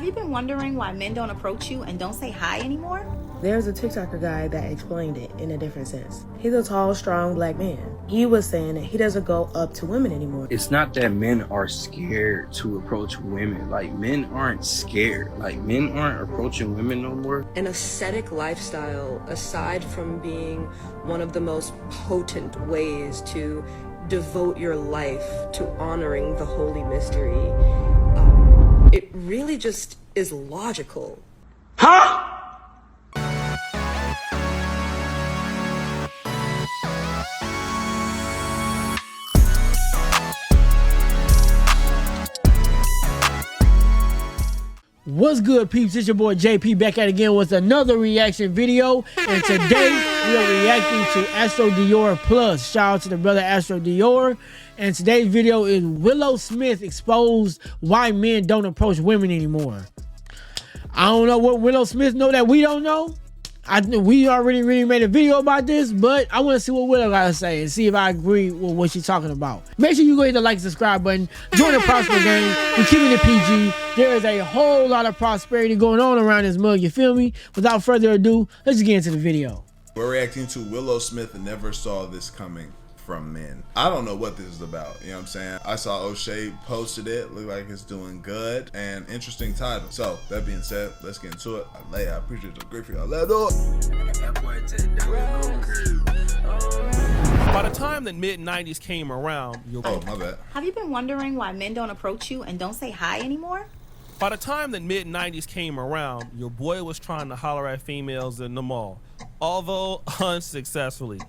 Have you been wondering why men don't approach you and don't say hi anymore? There's a TikToker guy that explained it in a different sense. He's a tall, strong black man. He was saying that he doesn't go up to women anymore. It's not that men are scared to approach women. Like, men aren't scared. Like, men aren't approaching women no more. An ascetic lifestyle, aside from being one of the most potent ways to devote your life to honoring the holy mystery, it really just is logical. Huh? What's good, peeps? It's your boy JP back at it again with another reaction video, and today we are reacting to Astral Dior Plus. Shout out to the brother Astral Dior. And today's video is Willow Smith exposed why men don't approach women anymore. I don't know what Willow Smith know that we don't know. We already made a video about this, but I want to see what Willow got to say and see if I agree with what she's talking about. Make sure you go hit the like and subscribe button. Join the Prosper Gang. We're keeping it PG. There is a whole lot of prosperity going on around this mug, you feel me? Without further ado, let's get into the video. We're reacting to Willow Smith and never saw this coming from men. I don't know what this is about, you know what I'm saying? I saw Oshay posted it, look like it's doing good, and interesting title. So that being said, let's get into it. I appreciate the great for y'all. Let's do it. By the time the mid-90s came around, oh, my bad. Have you been wondering why men don't approach you and don't say hi anymore? By the time the mid-90s came around, your boy was trying to holler at females in the mall, although unsuccessfully.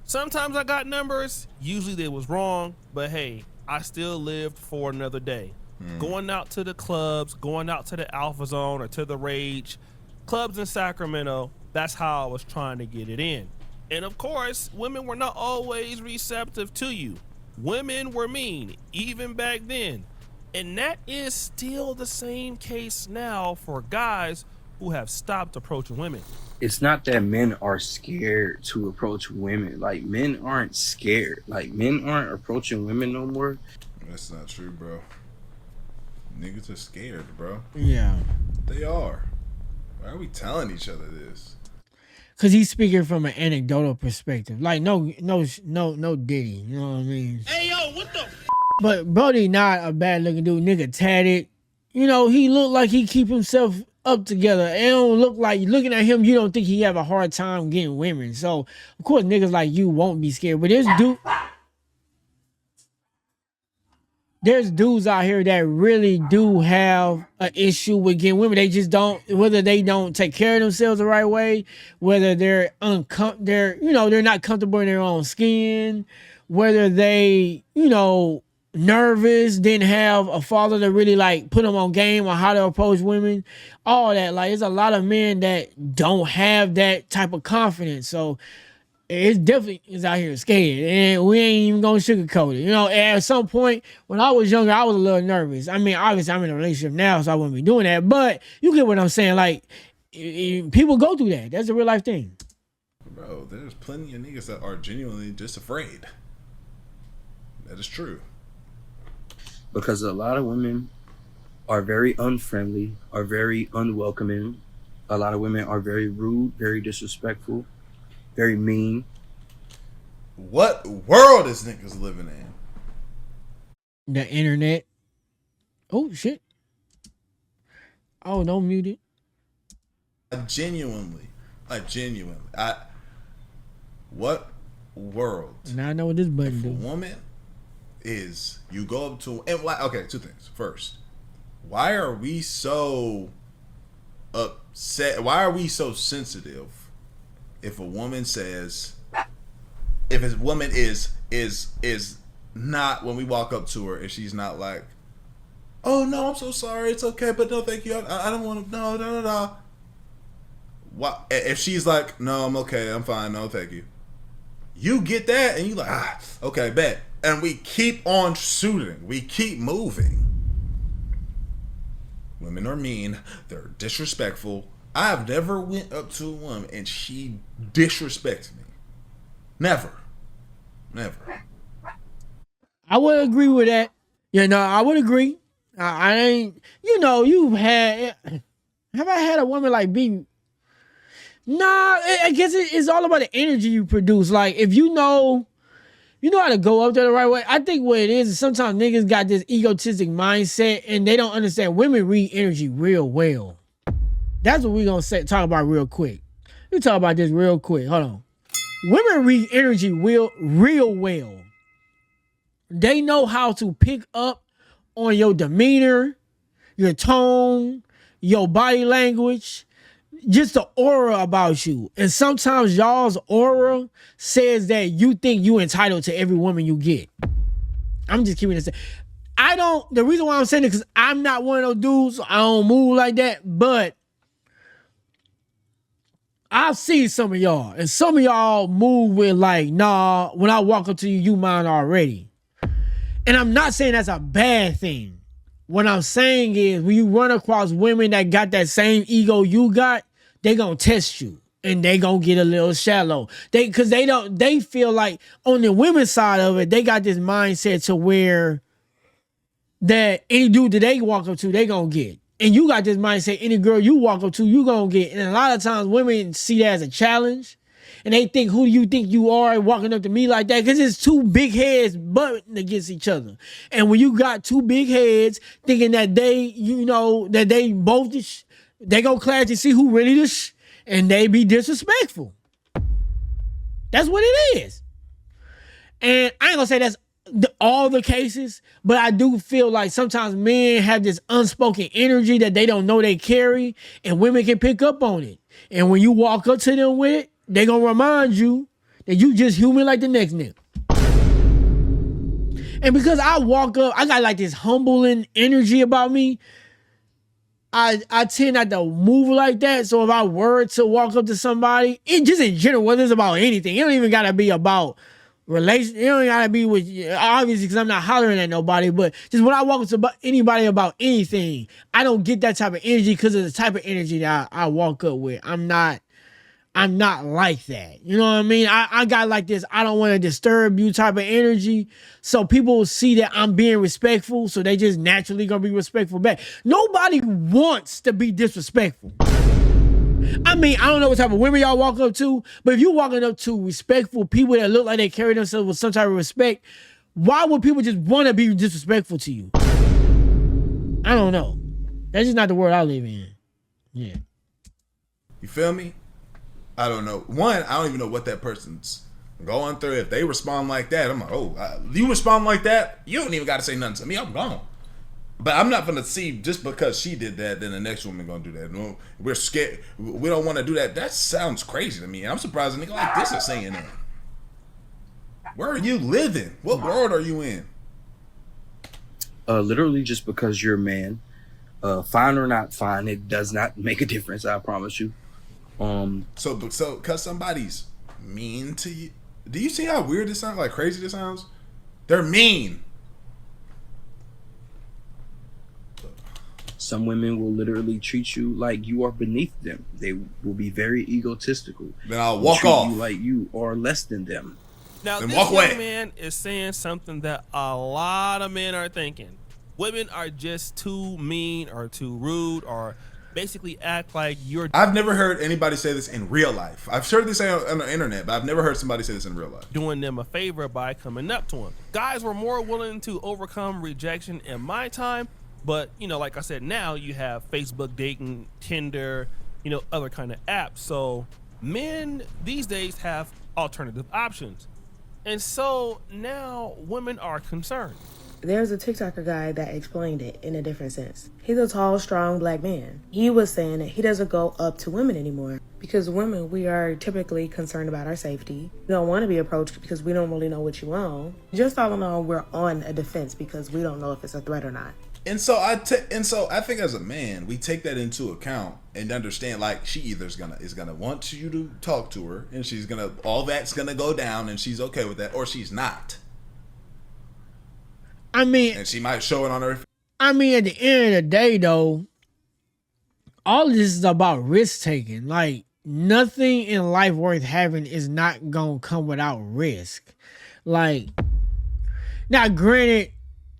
Sometimes I got numbers, usually they was wrong, but hey, I still lived for another day. Going out to the clubs, going out to the Alpha Zone or to the Rage, clubs in Sacramento, that's how I was trying to get it in. And of course, women were not always receptive to you. Women were mean, even back then. And that is still the same case now for guys who have stopped approaching women. It's not that men are scared to approach women. Like, men aren't scared. Like, men aren't approaching women no more. That's not true, bro. Niggas are scared, bro. Yeah. They are. Why are we telling each other this? Cause he's speaking from an anecdotal perspective. Like no Diddy, you know what I mean? Hey yo, what the But Brody not a bad looking dude, nigga tatted. You know, he look like he keep himself up together. It don't look like, looking at him, you don't think he have a hard time getting women. So of course niggas like you won't be scared. But there's dudes out here that really do have an issue with getting women. They just don't, whether they don't take care of themselves the right way, whether they're not comfortable in their own skin, whether they, nervous, didn't have a father to really like put them on game on how to approach women, all that. Like, there's a lot of men that don't have that type of confidence. So it's definitely is out here scared, and we ain't even gonna sugarcoat it. At some point when I was younger, I was a little nervous. I mean, obviously I'm in a relationship now, so I wouldn't be doing that, but you get what I'm saying. Like, people go through that. That's a real life thing. Bro, there's plenty of niggas that are genuinely just afraid. That is true. Because a lot of women are very unfriendly, are very unwelcoming. A lot of women are very rude, very disrespectful, very mean. What world is niggas living in? The internet. Oh shit. Oh, don't mute it. What world? Now I know what this button If a do. woman is, you go up to, and why? Okay, two things. First, why are we so upset? Why are we so sensitive if a woman says, if a woman is not, when we walk up to her and she's not like, oh no, I'm so sorry, it's okay, but no thank you, I don't want to, no. Why, if she's like, no, I'm okay, I'm fine, no thank you, you get that and you like, okay, bet, and we keep on shooting, we keep moving. Women are mean, they're disrespectful. I have never went up to a woman and she disrespects me. Never. I would agree with that. I would agree. I ain't, you know, you've had, have I had a woman like be, nah, I guess it's all about the energy you produce. Like, if you know how to go up there the right way. I think what it is sometimes niggas got this egotistic mindset and they don't understand women read energy real well. That's what we gonna talk about real quick. We talk about this real quick. Hold on. Women read energy real well. They know how to pick up on your demeanor, your tone, your body language, just the aura about you. And sometimes y'all's aura says that you think you entitled to every woman you get. I'm just keeping this. The reason why I'm saying it because I'm not one of those dudes. So I don't move like that. But I've seen some of y'all. And some of y'all move with like, nah, when I walk up to you, you mine already. And I'm not saying that's a bad thing. What I'm saying is when you run across women that got that same ego you got, they gonna test you and they gonna get a little shallow. They feel like on the women's side of it, they got this mindset to where that any dude that they walk up to, they gonna get. And you got this mindset, any girl you walk up to, you gonna get. And a lot of times women see that as a challenge. And they think, who do you think you are walking up to me like that? Because it's two big heads butting against each other. And when you got two big heads thinking that they both, they go clash to see who really and they be disrespectful. That's what it is. And I ain't gonna say that's all the cases, but I do feel like sometimes men have this unspoken energy that they don't know they carry, and women can pick up on it. And when you walk up to them with it, they gonna remind you that you just human like the next nigga. And because I walk up, I got like this humbling energy about me. I tend not to move like that. So if I were to walk up to somebody, it just in general, whether it's about anything, it don't even gotta be about relation. It don't gotta be with, obviously, because I'm not hollering at nobody, but just when I walk up to anybody about anything, I don't get that type of energy because of the type of energy that I walk up with. I'm not like that. You know what I mean? I got like this, I don't want to disturb you type of energy. So people will see that I'm being respectful. So they just naturally going to be respectful back. Nobody wants to be disrespectful. I mean, I don't know what type of women y'all walk up to, but if you walking up to respectful people that look like they carry themselves with some type of respect, why would people just want to be disrespectful to you? I don't know. That's just not the world I live in. Yeah. You feel me? I don't know. One, I don't even know what that person's going through. If they respond like that, I'm like, you respond like that? You don't even got to say nothing to me. I'm gone. But I'm not going to see just because she did that, then the next woman going to do that. No, we're scared. We don't want to do that. That sounds crazy to me. And I'm surprised a nigga like this is saying that. Where are you living? What world are you in? Literally just because you're a man, fine or not fine, it does not make a difference. I promise you. So because somebody's mean to you, do you see how weird this sounds? Like crazy this sounds? They're mean. Some women will literally treat you like you are beneath them. They will be very egotistical. Then I'll walk off. You like you are less than them. Now then this walk away. young man is saying something that a lot of men are thinking. Women are just too mean or too rude or basically act like you're. I've never heard anybody say this in real life. I've heard this on the internet, but I've never heard somebody say this in real life. Doing them a favor by coming up to them. Guys were more willing to overcome rejection in my time, but like I said, now you have Facebook dating, Tinder, other kind of apps. So men these days have alternative options, and so now women are concerned. There's a TikToker guy that explained it in a different sense. He's a tall, strong black man. He was saying that he doesn't go up to women anymore because women, we are typically concerned about our safety. We don't want to be approached because we don't really know what you want. Just all in all, we're on a defense because we don't know if it's a threat or not. And so I think as a man, we take that into account and understand like she either is gonna want you to talk to her and she's gonna all that's gonna go down and she's okay with that, or she's not. I mean, and she might show it on her. I mean, at the end of the day, though, all of this is about risk taking. Like, nothing in life worth having is not gonna come without risk. Like, now, granted,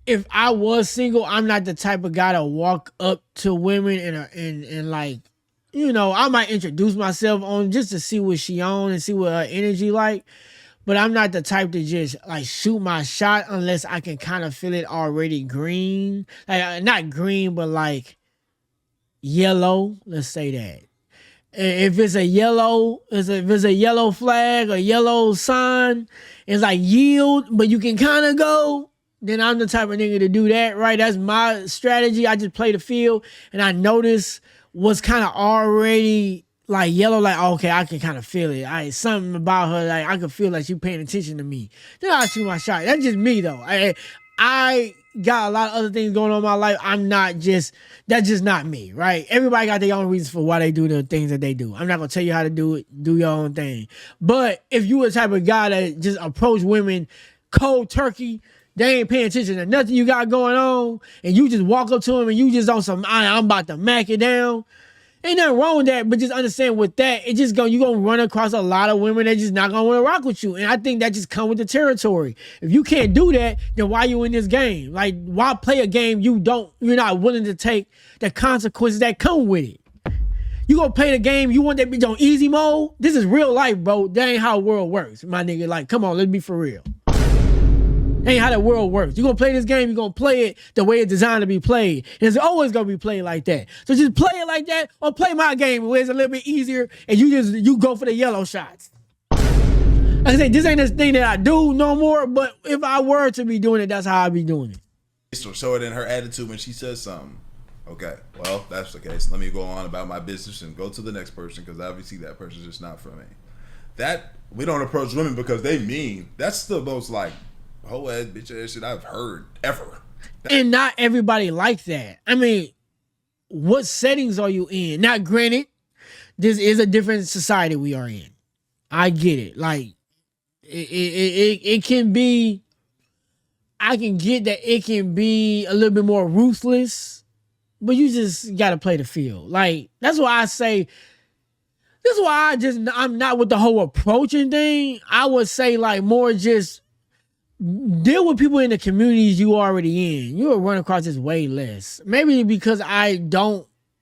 if I was single, I'm not the type of guy to walk up to women and like, you know, I might introduce myself on just to see what she on and see what her energy like. But I'm not the type to just like shoot my shot unless I can kind of feel it already green. Like not green, but like yellow. Let's say that. If it's a yellow, if it's a yellow flag or yellow sign, it's like yield, but you can kind of go, then I'm the type of nigga to do that, right? That's my strategy. I just play the field and I notice what's kind of already like yellow, like, oh, okay, I can kind of feel it. Something about her, like I can feel like she paying attention to me. Then I shoot my shot. That's just me though. I got a lot of other things going on in my life. That's just not me, right? Everybody got their own reasons for why they do the things that they do. I'm not gonna tell you how to do it. Do your own thing. But if you were the type of guy that just approach women cold turkey, they ain't paying attention to nothing you got going on, and you just walk up to them and you just on some, I'm about to mack it down. Ain't nothing wrong with that, but just understand with that, you're gonna run across a lot of women that just not gonna want to rock with you. And I think that just come with the territory. If you can't do that, then why you in this game? Like, why play a game you're not willing to take the consequences that come with it? You gonna play the game, you want that bitch on easy mode? This is real life, bro. That ain't how the world works, my nigga. Like, come on, let's be for real. Ain't how the world works. You're gonna play this game, you're gonna play it the way it's designed to be played. And it's always gonna be played like that. So just play it like that, or play my game where it's a little bit easier and you go for the yellow shots. Like I say, this ain't this thing that I do no more, but if I were to be doing it, that's how I'd be doing it. So show it in her attitude when she says something. Okay, well, that's the case. Let me go on about my business and go to the next person, because obviously that person's just not for me. That, we don't approach women because they mean. That's the most like whole ass bitch ass shit I've heard ever. And not everybody like that. I mean, what settings are you in? Now, granted, this is a different society we are in. I get it. Like, it can be, I can get that it can be a little bit more ruthless, but you just got to play the field. Like, that's why I say, this is why I'm not with the whole approaching thing. I would say, like, more just deal with people in the communities you already in. You will run across this way less. Maybe because I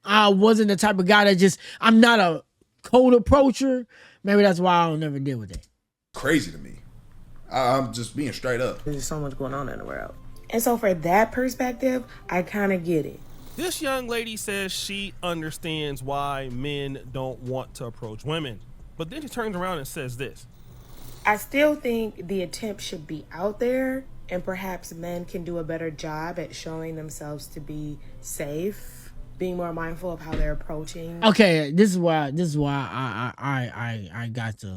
wasn't the type of guy that I'm not a cold approacher. Maybe that's why I don't never deal with it. Crazy to me. I'm just being straight up. There's so much going on in the world. And so for that perspective, I kind of get it. This young lady says she understands why men don't want to approach women. But then she turns around and says this. I still think the attempt should be out there, and perhaps men can do a better job at showing themselves to be safe, being more mindful of how they're approaching. Okay, this is why I got to.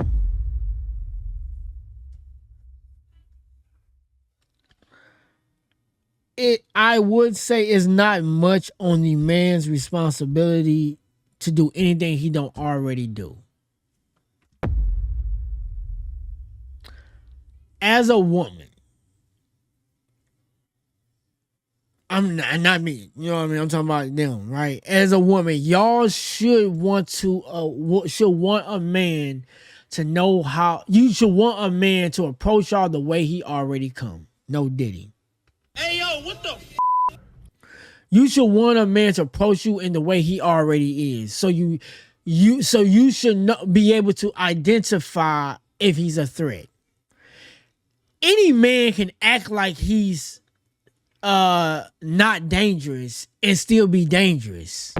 I would say it's not much on the man's responsibility to do anything he don't already do. As a woman, I'm not me. You know what I mean? I'm talking about them, right? As a woman, y'all should want a man to know how. You should want a man to approach y'all the way he already come. No diddy. Hey yo, what the? You should want a man to approach you in the way he already is. So you should not be able to identify if he's a threat. Any man can act like he's not dangerous and still be dangerous.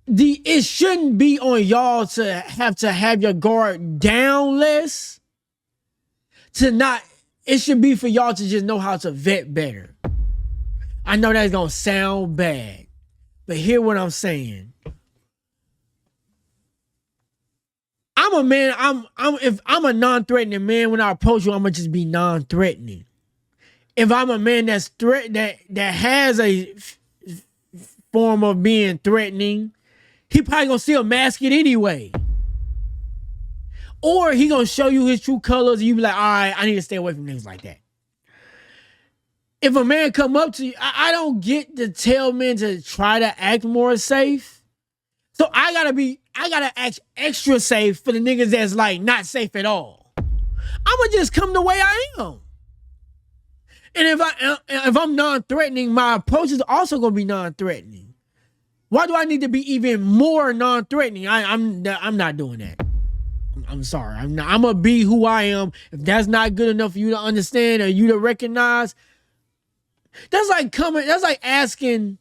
It shouldn't be on y'all to have your guard down less. It should be for y'all to just know how to vet better. I know that's gonna sound bad, but hear what I'm saying. I'm a man. If I'm a non-threatening man, when I approach you, I'm gonna just be non-threatening. If I'm a man that has a form of being threatening, he probably gonna still mask it anyway. Or he gonna show you his true colors, and you be like, all right, I need to stay away from niggas like that. If a man come up to you, I don't get to tell men to try to act more safe. So I gotta act extra safe for the niggas that's like not safe at all. I'ma just come the way I am. And if I'm non-threatening, my approach is also gonna be non-threatening. Why do I need to be even more non-threatening? I'm not doing that. I'm sorry. I'm gonna be who I am. If that's not good enough for you to understand or you to recognize, that's like asking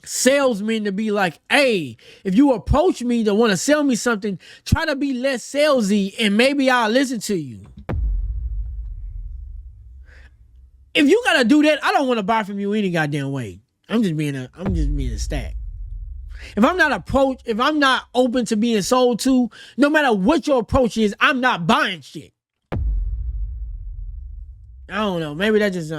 salesmen to be like, hey, if you approach me to want to sell me something, try to be less salesy and maybe I'll listen to you. If you gotta do that, I don't want to buy from you any goddamn way. I'm just being a stack. If I'm not open to being sold to, no matter what your approach is, I'm not buying shit. I don't know. Maybe that just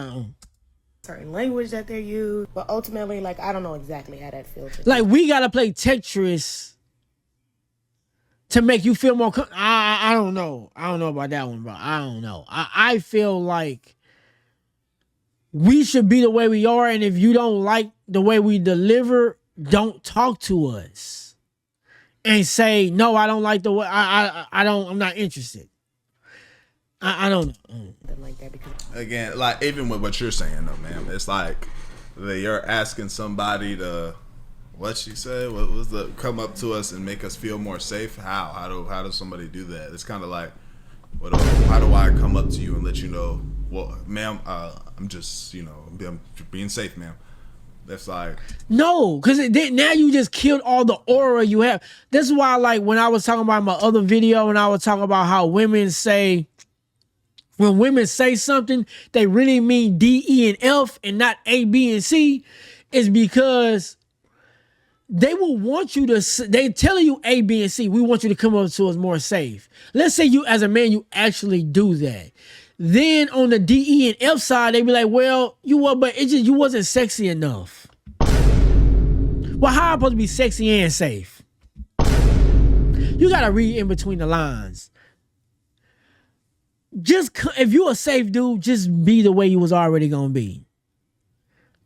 certain language that they use, but ultimately, like, I don't know exactly how that feels. Like, we gotta play Tetris to make you feel more I don't know. I don't know about that one, bro. I don't know. I feel like we should be the way we are, and if you don't like the way we deliver, don't talk to us and say, no, I don't like the way I'm not interested. I don't know. Like that, because Again, like, even with what you're saying though, man, it's like that you're asking somebody to, what she said, what was the, come up to us and make us feel more safe. How does somebody do that? It's kind of like, how do I come up to you and let you know, well, ma'am, I'm just, I'm being safe, ma'am. That's like, no, because now you just killed all the aura you have. This is why, like, when I was talking about my other video and I was talking about how women say, when women say something, they really mean D, E, and F and not A, B, and C, is because they will want you to, they telling you A, B, and C. We want you to come up to us more safe. Let's say you, as a man, you actually do that. Then on the D, E, and F side, they be like, well, but you wasn't sexy enough. Well, how am I supposed to be sexy and safe? You gotta read in between the lines. If you a safe dude, just be the way you was already gonna be.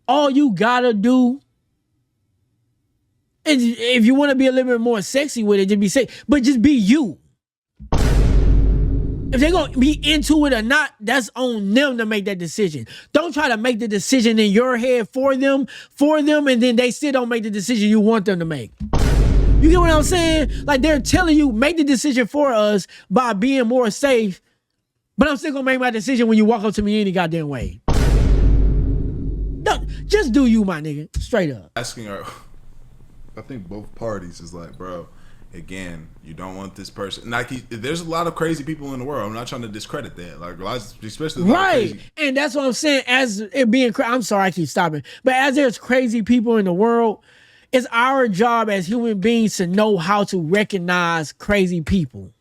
All you gotta do is, if you want to be a little bit more sexy with it, just be safe, but just be you. If they're gonna be into it or not, that's on them to make that decision. Don't try to make the decision in your head for them, and then they still don't make the decision you want them to make. You get what I'm saying? Like, they're telling you, make the decision for us by being more safe, but I'm still gonna make my decision when you walk up to me any goddamn way. Just do you, my nigga. Straight up. asking her, I think both parties is like, bro, again, you don't want this person. Like, there's a lot of crazy people in the world. I'm not trying to discredit that. Like, especially right. And that's what I'm saying. As it being, I'm sorry, I keep stopping. But as there's crazy people in the world, it's our job as human beings to know how to recognize crazy people.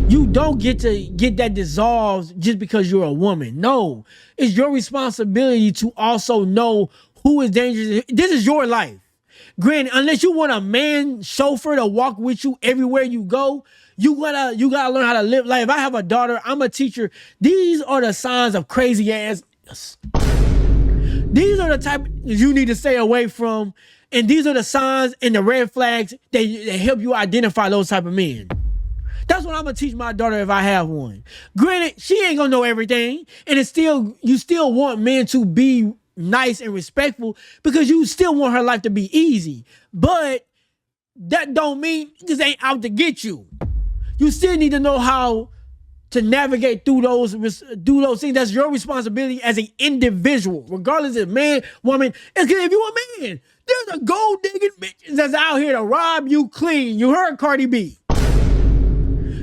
You don't get to get that dissolved just because you're a woman. No, it's your responsibility to also know who is dangerous. This is your life. Granted, unless you want a man chauffeur to walk with you everywhere you go, you gotta learn how to live life. If I have a daughter, I'm a teacher. These are the signs of crazy ass. These are the type you need to stay away from, and these are the signs and the red flags that help you identify those type of men. That's what I'm gonna teach my daughter if I have one. Granted, she ain't gonna know everything, and you still want men to be nice and respectful because you still want her life to be easy. But that don't mean this ain't out to get you. You still need to know how to navigate through those things. That's your responsibility as an individual, regardless of man, woman. If you're a man, there's a gold digging bitch that's out here to rob you clean. You heard Cardi B.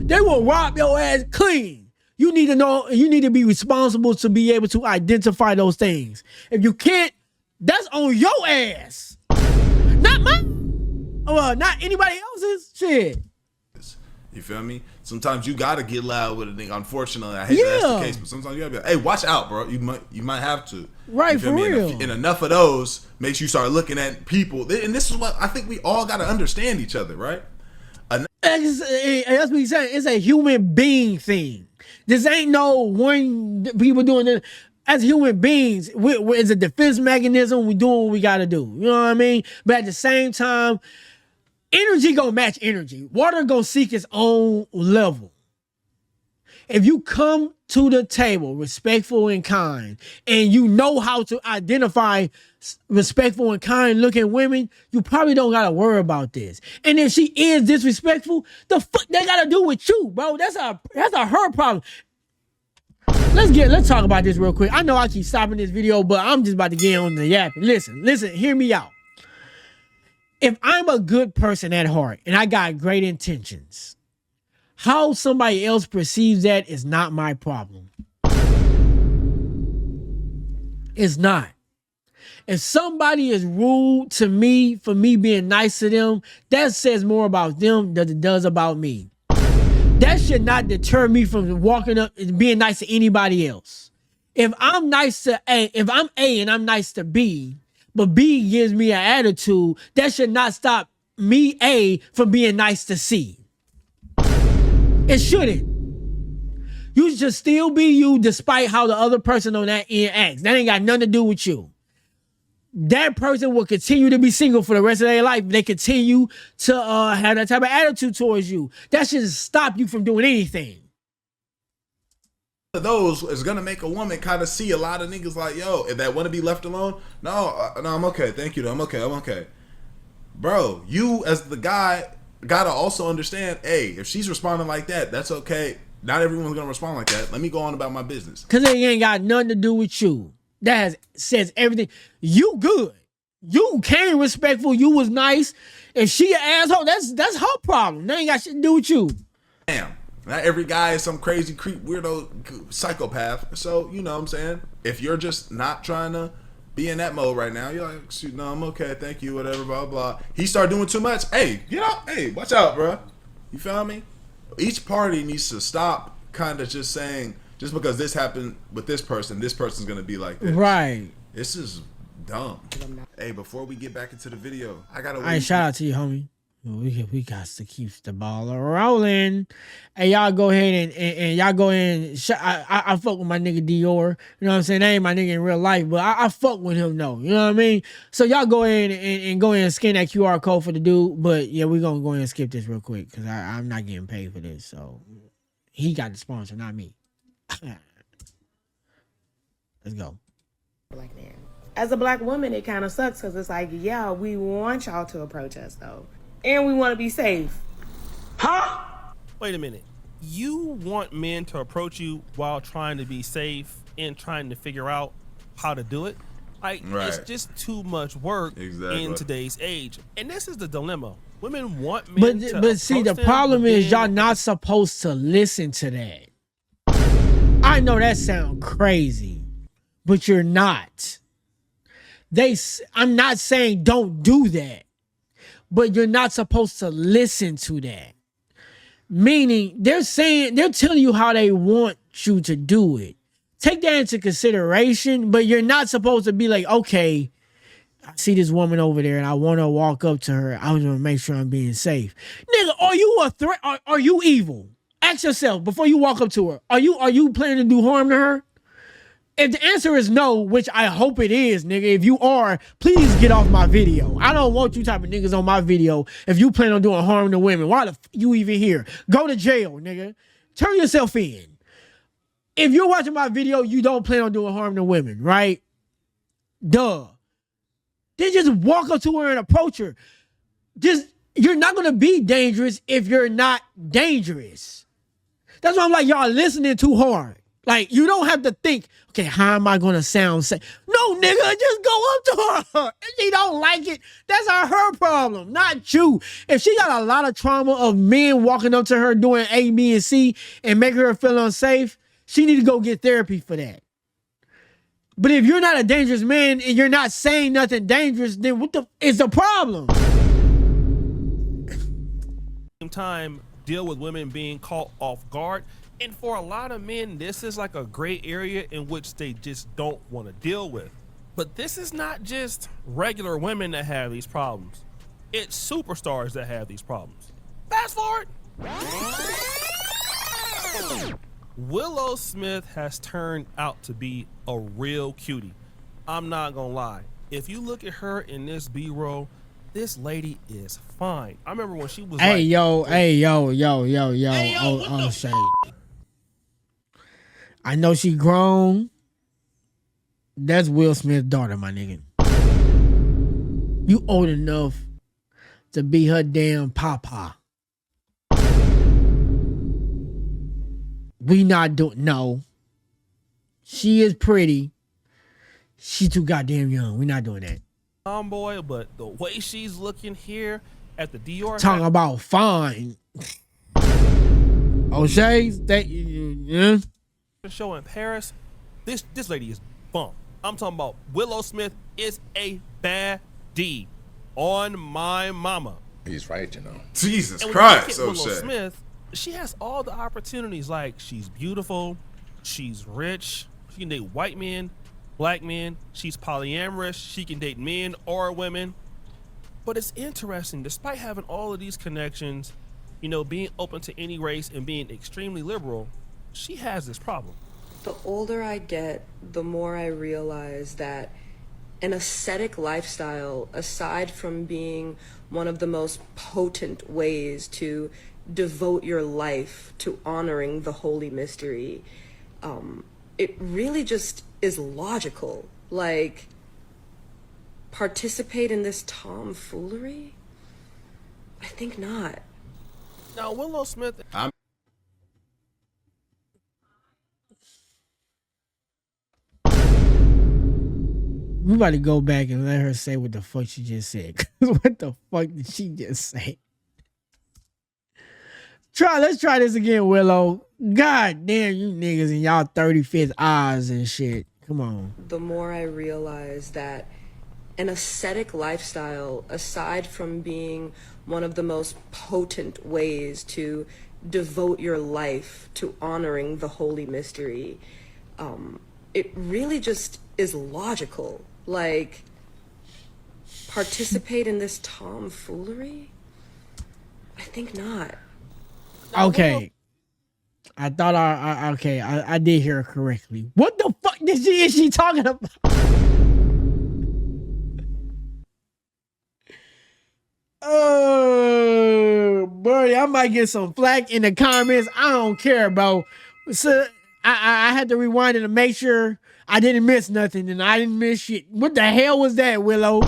They will rob your ass clean. You need to know, you need to be responsible to be able to identify those things. If you can't, that's on your ass. Not mine. Well, not anybody else's. Shit. You feel me? Sometimes you gotta get loud with a nigga. Unfortunately, I hate that that's the case, but sometimes you gotta be like, hey, watch out, bro. You might have to. Right, for real. And enough of those makes you start looking at people. And this is what I think we all gotta understand each other, right? That's what he's saying. It's a human being thing. This ain't no one people doing it. As human beings, it's a defense mechanism. We doing what we gotta do. You know what I mean? But at the same time, energy gonna match energy. Water gonna seek its own level. If you come to the table respectful and kind, and you know how to identify respectful and kind looking women, you probably don't gotta worry about this. And if she is disrespectful, the fuck they gotta do with you, bro? That's a her problem. Let's talk about this real quick. I know I keep stopping this video, but I'm just about to get on the yapping. Listen, hear me out. If I'm a good person at heart and I got great intentions, how somebody else perceives that is not my problem. It's not. If somebody is rude to me for me being nice to them, that says more about them than it does about me. That should not deter me from walking up and being nice to anybody else. If I'm nice to A, if I'm A and I'm nice to B, but B gives me an attitude, that should not stop me, A, from being nice to C. It shouldn't. You should still be you despite how the other person on that end acts. That ain't got nothing to do with you. That person will continue to be single for the rest of their life. They continue to have that type of attitude towards you. That should stop you from doing anything. Those is gonna make a woman kind of see a lot of niggas like, yo, if that want to be left alone. No, I'm okay. Thank you. I'm okay. Bro, you as the guy gotta also understand, hey, if she's responding like that, that's okay. Not everyone's gonna respond like that. Let me go on about my business. Cause it ain't got nothing to do with you. That says everything. You good. You came respectful. You was nice. If she an asshole, that's her problem. That ain't got shit to do with you. Damn. Not every guy is some crazy creep, weirdo, psychopath. So, you know what I'm saying? If you're just not trying to be in that mode right now, you're like, shoot, no, I'm okay, thank you, whatever, blah, blah. He start doing too much. Hey, hey, watch out, bro. You feel me? Each party needs to stop kind of just saying, just because this happened with this person's going to be like this. Right. This is dumb. Hey, before we get back into the video, I got to All right, shout out to you, homie. We got to keep the ball rolling. Hey, y'all go ahead and y'all go ahead and I fuck with my nigga Dior. You know what I'm saying? That ain't my nigga in real life, but I fuck with him though. You know what I mean? So y'all go ahead and go ahead and scan that QR code for the dude. But yeah, we're gonna go ahead and skip this real quick because I'm not getting paid for this. So he got the sponsor, not me. Let's go. Black man. As a black woman, it kind of sucks because it's like, yeah, we want y'all to approach us though. And we want to be safe. Huh? Wait a minute. You want men to approach you while trying to be safe and trying to figure out how to do it? Like, right. It's just too much work in today's age. And this is the dilemma. Women want men to But see, the problem is y'all not supposed to listen to that. I know that sounds crazy, but you're not. I'm not saying don't do that. But you're not supposed to listen to that. Meaning, they're telling you how they want you to do it. Take that into consideration, but you're not supposed to be like, okay, I see this woman over there and I want to walk up to her. I want to make sure I'm being safe. Nigga, are you a threat? Are you evil? Ask yourself before you walk up to her. Are you planning to do harm to her? If the answer is no, which I hope it is, nigga, if you are, please get off my video. I don't want you type of niggas on my video if you plan on doing harm to women. Why the f you even here? Go to jail, nigga. Turn yourself in. If you're watching my video, you don't plan on doing harm to women, right? Duh. Then just walk up to her and approach her. You're not going to be dangerous if you're not dangerous. That's why I'm like, y'all listening too hard. Like, you don't have to think, okay, how am I going to sound safe? No, nigga, just go up to her. If she don't like it, that's her problem, not you. If she got a lot of trauma of men walking up to her doing A, B, and C and making her feel unsafe, she need to go get therapy for that. But if you're not a dangerous man and you're not saying nothing dangerous, then what the is the problem? Same time, deal with women being caught off guard. And for a lot of men, this is like a gray area in which they just don't want to deal with. But this is not just regular women that have these problems. It's superstars that have these problems. Fast forward. Willow Smith has turned out to be a real cutie. I'm not gonna lie. If you look at her in this B-roll, this lady is fine. I remember when she was Oshay. I know she grown. That's Will Smith's daughter, my nigga. You old enough to be her damn papa. We not doing, no. She is pretty. She too goddamn young. We not doing that. Tomboy, but the way she's looking here at the Dior. Talking about fine. Oshay, that yeah. Show in Paris, this lady is bump. I'm talking about Willow Smith is a baddie on my mama. He's right, you know. Jesus And when you Christ, look at Willow O'Shea. Smith, she has all the opportunities. Like, she's beautiful, she's rich, she can date white men, black men, she's polyamorous, she can date men or women. But it's interesting, despite having all of these connections, you know, being open to any race and being extremely liberal, she has this problem. The older I get, the more I realize that an ascetic lifestyle, aside from being one of the most potent ways to devote your life to honoring the holy mystery, it really just is logical. Like, participate in this tomfoolery? I think not. Now, Willow Smith, We about to go back and let her say what the fuck she just said. 'Cause what the fuck did she just say? Let's try this again, Willow. God damn, you niggas in y'all 35th eyes and shit. Come on. The more I realize that an ascetic lifestyle, aside from being one of the most potent ways to devote your life to honoring the holy mystery, it really just is logical. Like, participate in this tomfoolery? I think not. Okay. I thought I did hear her correctly. What the fuck is she talking about? Oh, buddy, I might get some flack in the comments. I don't care, bro. So I had to rewind it to make sure I didn't miss nothing, and I didn't miss shit. What the hell was that, Willow?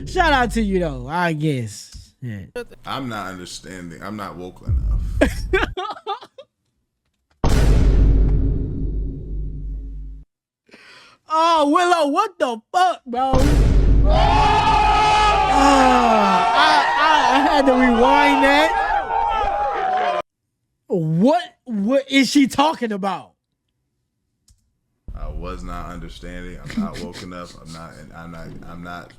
Shout out to you, though, I guess. Yeah. I'm not understanding. I'm not woke enough. Oh, Willow, what the fuck, bro? I had to rewind that. What is she talking about? I was not understanding. I'm not woke enough. I'm not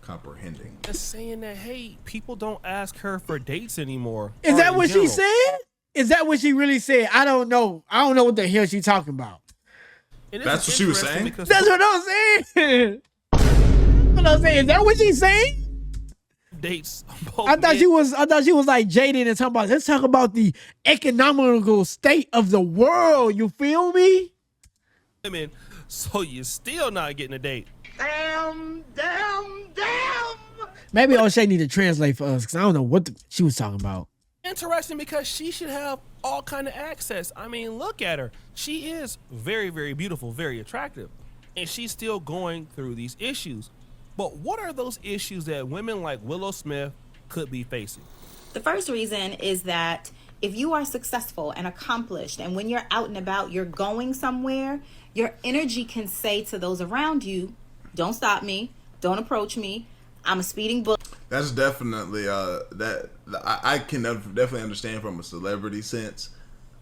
comprehending. is saying that, hey, people don't ask her for dates anymore. Is or that in what she general. said? Is that what she really said? I don't know. I don't know what the hell she talking about. And That's this what is she was interesting saying? because That's what I'm saying. What I'm saying. Is that what she's saying? dates. I thought she was like jaded and talking about, let's talk about the economical state of the world. You feel me? Women, so you're still not getting a date. Maybe Oshay need to translate for us because I don't know what she was talking about. Interesting because she should have all kind of access. I mean, look at her. She is very, very beautiful, very attractive, and she's still going through these issues. But what are those issues that women like Willow Smith could be facing? The first reason is that if you are successful and accomplished, and when you're out and about, you're going somewhere, your energy can say to those around you, don't stop me, don't approach me, I'm a speeding bullet. That's definitely I can definitely understand from a celebrity sense.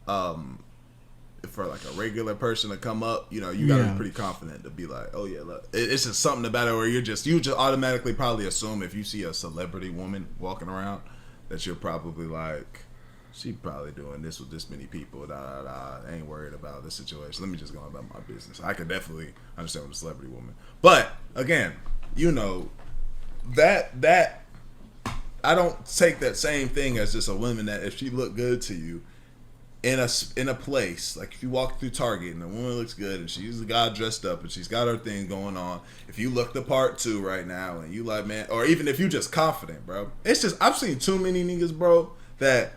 For like a regular person to come up, you know, you gotta be pretty confident to be like, oh yeah, look, it's just something about it where you just automatically probably assume if you see a celebrity woman walking around that you're probably like, she probably doing this with this many people, ain't worried about this situation. Let me just go about my business. I can definitely understand with a celebrity woman, but again, you know, that I don't take that same thing as just a woman that if she look good to you in a place, like if you walk through Target and the woman looks good and she's a guy dressed up and she's got her thing going on, if you look the part too right now and you like, man, or even if you just confident, bro, it's just, I've seen too many niggas, bro, that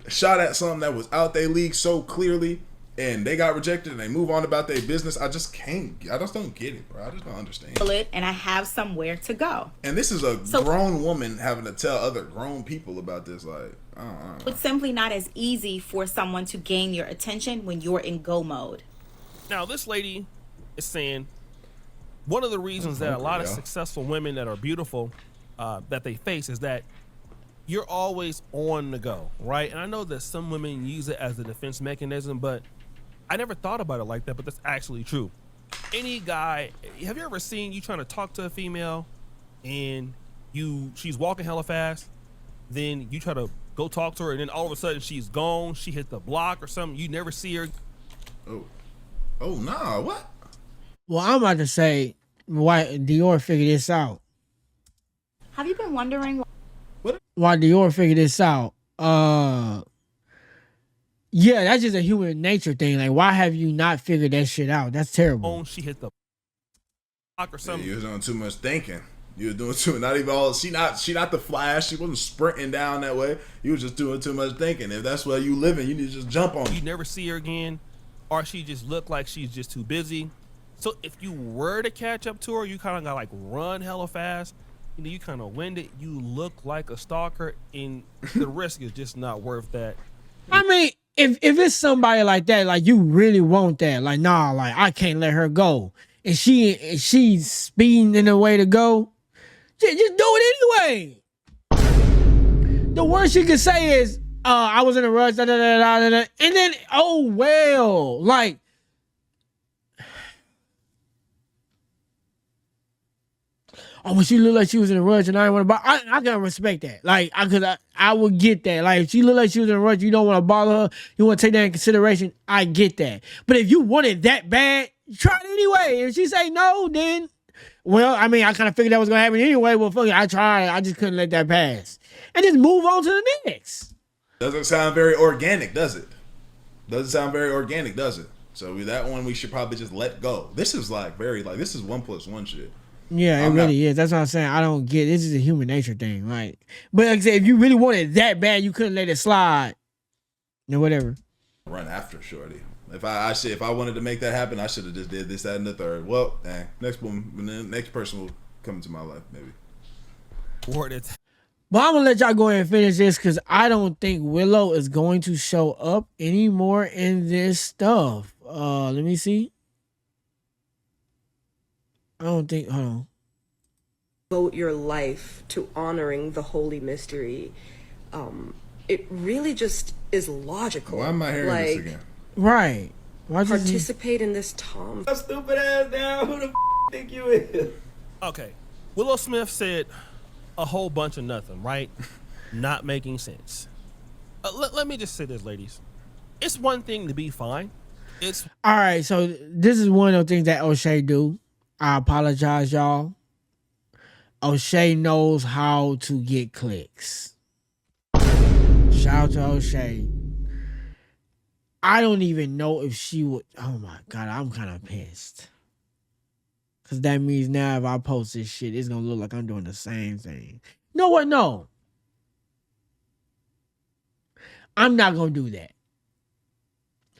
shot at something that was out their league so clearly, and they got rejected, and they move on about their business. I just don't get it, bro. I just don't understand. And I have somewhere to go. And this is a grown woman having to tell other grown people about this. Like, I don't know. It's simply not as easy for someone to gain your attention when you're in go mode. Now, this lady is saying one of the reasons that a lot of successful women that are beautiful that they face is that you're always on the go, right? And I know that some women use it as a defense mechanism, but I never thought about it like that, but that's actually true. Any guy, have you ever seen you trying to talk to a female and she's walking hella fast, then you try to go talk to her, and then all of a sudden she's gone, she hit the block or something, you never see her? Oh, nah, what? Well, I'm about to say why Dior figured this out. Have you been wondering Why Dior figured this out? Yeah, that's just a human nature thing. Like, why have you not figured that shit out? That's terrible. She hit the block or something. Yeah, you was doing too much thinking. You were doing too not even all. She not the Flash. She wasn't sprinting down that way. You was just doing too much thinking. If that's where you living, you need to just jump on. You never see her again, or she just look like she's just too busy. So if you were to catch up to her, you kind of got like run hella fast. You know, you kind of winded. You look like a stalker, and the risk is just not worth that. I mean, if it's somebody like that, like you really want that, like nah, like I can't let her go, and she's speeding in the way to go, just do it anyway. The worst you can say is, I was in a rush, da, da, da, da, da, and then oh well, like. Oh, when she looked like she was in a rush and I didn't want to bother, I can respect that. Like, I would get that. Like, if she looked like she was in a rush, you don't want to bother her, you want to take that in consideration, I get that. But if you want it that bad, try it anyway. If she say no, then, well, I mean, I kind of figured that was going to happen anyway. Well, fuck it, I tried. I just couldn't let that pass. And just move on to the next. Doesn't sound very organic, does it? Doesn't sound very organic, does it? So that one we should probably just let go. This is like this is 1+1 shit. Yeah, it really is. That's what I'm saying. I don't get it. This is a human nature thing. Like, but like I said, if you really wanted it that bad, you couldn't let it slide. Then whatever. Run after shorty. If I wanted to make that happen, I should have just did this, that, and the third. Well, next person will come into my life, maybe. Word it. But I'm gonna let y'all go ahead and finish this because I don't think Willow is going to show up anymore in this stuff. Let me see. I don't think. Hold on. Devote your life to honoring the holy mystery. It really just is logical. Why am I hearing this again? Right. Why participate in this Stupid ass down. Who the think you is? Okay. Willow Smith said a whole bunch of nothing, right? Not making sense. Let me just say this, ladies. It's one thing to be fine. It's all right. So this is one of the things that Oshay do. I apologize, y'all. Oshay knows how to get clicks. Shout out to Oshay. I don't even know if she would. Oh my God, I'm kind of pissed. Because that means now if I post this shit, it's going to look like I'm doing the same thing. You know what? No. I'm not going to do that.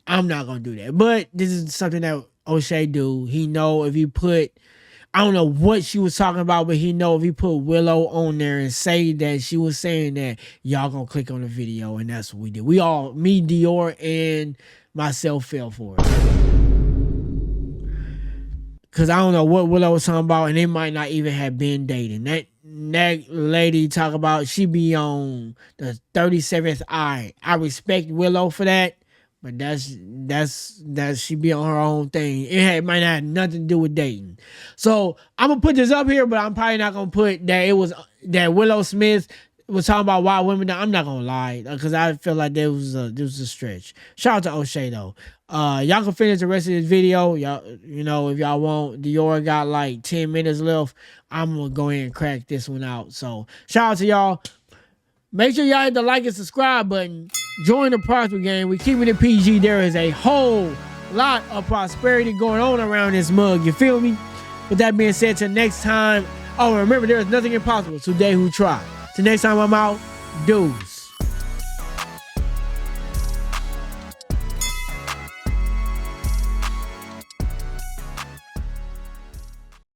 I'm not going to do that. But this is something that Oshay do. He know if he put, I don't know what she was talking about, but he know if he put Willow on there and say that she was saying that, y'all gonna click on the video, and that's what we did. We all, me, Dior, and myself fell for it. Cause I don't know what Willow was talking about, and they might not even have been dating. That lady talk about she be on the 37th eye. I respect Willow for that. But that's she be on her own thing. It might not have nothing to do with dating. So I'm gonna put this up here, but I'm probably not gonna put that it was that Willow Smith was talking about why women. I'm not gonna lie because I feel like there was a stretch. Shout out to Oshay though. Y'all can finish the rest of this video. Y'all, you know, if y'all want. Dior got like 10 minutes left. I'm gonna go ahead and crack this one out. So shout out to y'all. Make sure y'all hit the like and subscribe button. Join the prosper game. We keeping it PG. There is a whole lot of prosperity going on around this mug. You feel me? With that being said, till next time. Oh, remember, there is nothing impossible. Today who try. Till next time I'm out. Dudes.